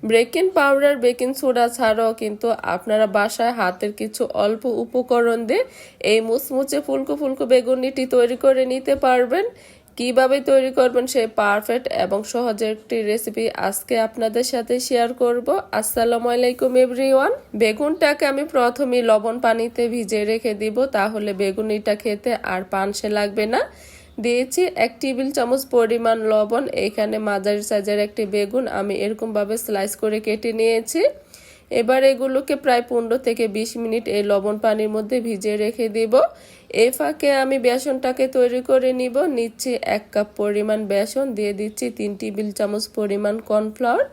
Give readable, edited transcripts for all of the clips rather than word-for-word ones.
Baking powder baking soda ছাড়াও কিন্তু আপনারা বাসায় হাতের কিছু অল্প উপকরণ দিয়ে এই মুচমুচে ফুলকো ফুলকো বেগুনিটি তৈরি করে নিতে পারবেন। কিভাবে তৈরি করবেন সেই পারফেক্ট এবং সহজ একটি রেসিপি আজকে আপনাদের সাথে শেয়ার করব। আসসালামু আলাইকুম এভরিওয়ান। বেগুনটাকে আমি প্রথমেই লবণ পানিতে ভিজিয়ে রেখে দিব, তাহলে বেগুনিটা খেতে আর পানসে লাগবে না। দিয়েছি 1 টেবিল চামচ পরিমাণ লবণ। এখানে মাঝারি সাইজের একটি বেগুন আমি এরকম ভাবে স্লাইস করে কেটে নিয়েছি। এবার এগুলোকে প্রায় 15 থেকে 20 মিনিট এই লবণ পানির মধ্যে ভিজিয়ে রেখে দিব। এই ফাঁকে আমি বেসনটাকে তৈরি করে নিচ্ছি 1 কাপ পরিমাণ বেসন, দিয়ে দিচ্ছি 3 টেবিল চামচ পরিমাণ কর্নফ্লাওয়ার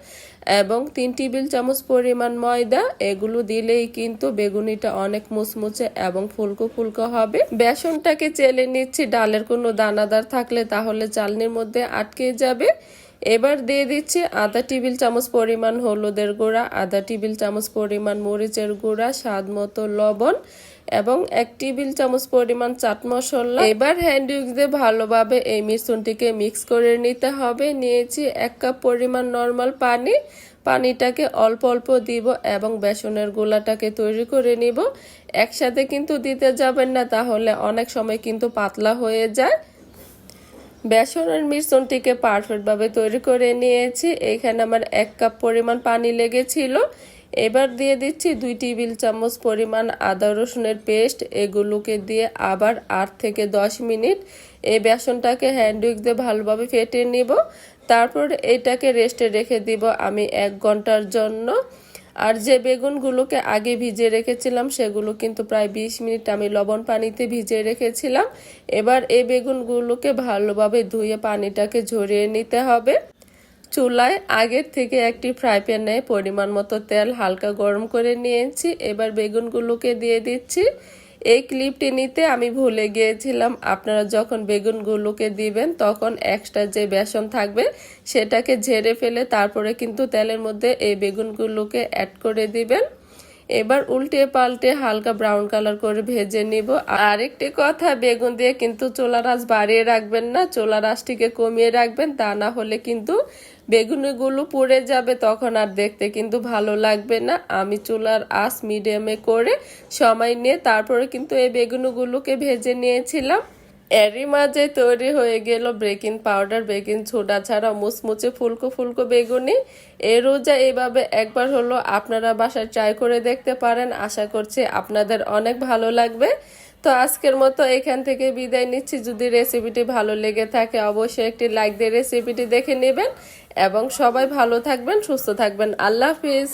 এবং 3 টেবিল চামচ পরিমাণ ময়দা। এগুলো দিলেই কিন্তু বেগুনিটা অনেক মুচমুচে এবং ফুলকো ফুলকো হবে। বেসনটাকে চেলে নিচ্ছি, ডালের কোনো দানাদার থাকলে তাহলে চালনির মধ্যে আটকে যাবে। এবার দিয়ে দিচ্ছি আধা টেবিল চামচ পরিমাণ হলুদের গুঁড়া, আধা টেবিল চামচ পরিমাণ মরিচের গুঁড়া, স্বাদ মতো লবণ এবং 1 টেবিল চামচ পরিমাণ চাট মশলা। এবার হ্যান্ড উইক্স দিয়ে ভালোভাবে এই মিশ্রণটিকে মিক্স করে নিতে হবে। নিয়েছি 1 কাপ পরিমাণ নরমাল পানি। পানিটাকে অল্প অল্প দিব এবং বেসনের গোলাটাকে তৈরি করে নিব। একসাথে কিন্তু দিতে যাবেন না, তাহলে অনেক সময় কিন্তু পাতলা হয়ে যায়। বেসনের মিশ্রণটিকে পারফেক্টভাবে তৈরি করে নিয়েছি। এখানে আমার 1 কাপ পরিমাণ পানি লেগেছিল। এবার দিয়ে দিচ্ছি 2 টেবিল চামচ পরিমাণ আদা রসুনের পেস্ট। এগুলোকে দিয়ে আবার 8 থেকে 10 মিনিট এই বেসনটাকে হ্যান্ড উইক্স দিয়ে ভালোভাবে ফেটে নিব। তারপর এটাকে রেস্টে রেখে দিব আমি 1 ঘন্টার জন্য। আর যে বেগুনগুলোকে আগে ভিজিয়ে রেখেছিলাম সেগুলো কিন্তু প্রায় 20 মিনিট আমি লবণ পানিতে ভিজিয়ে রেখেছিলাম। এবার এই বেগুনগুলোকে ভালোভাবে ধুয়ে পানিটাকে ঝরিয়ে নিতে হবে। চুলায় আগের থেকে একটি ফ্রাই প্যানে পরিমাণ মতো তেল হালকা গরম করে নিয়েছি। এবার বেগুনগুলোকে দিয়ে দিচ্ছি। এই ক্লিপটি নিতে আমি ভুলে গিয়েছিলাম, আপনারা যখন বেগুনগুলোকে দিবেন তখন এক্সট্রা যে বেসন থাকবে সেটাকে ঝেড়ে ফেলে তারপরে কিন্তু তেলের মধ্যে এই বেগুনগুলোকে অ্যাড করে দিবেন। এবার উল্টে পাল্টে হালকা ব্রাউন কালার করে ভেজে নিব। আরেকটি কথা, বেগুন দিয়ে কিন্তু চুলার আঁচ বাড়িয়ে রাখবেন না, চুলার আঁচটিকে কমিয়ে রাখবেন, তা না হলে কিন্তু বেগুনগুলো পুড়ে যাবে, তখন আর দেখতে কিন্তু ভালো লাগবে না। আমি চুলার আঁচ মিডিয়ামে করে সময় নিয়ে তারপরে কিন্তু এই বেগুনগুলোকে ভেজে নিয়েছিলাম। এরই মাঝে তৈরি হয়ে গেল বেকিং পাউডার বেকিং সোডা ছাড়া মুচমুচে ফুলকো ফুলকো বেগুনি। এই রোজা এইভাবে একবার হলো আপনারা বাসায় ট্রাই করে দেখতে পারেন। আশা করছি আপনাদের অনেক ভালো লাগবে। তো আজকের মতো এখান থেকে বিদায় নিচ্ছি। যদি রেসিপিটি ভালো লেগে থাকে অবশ্যই একটি লাইক দিয়ে রেসিপিটি দেখে নেবেন এবং সবাই ভালো থাকবেন, সুস্থ থাকবেন। আল্লাহ হাফিজ।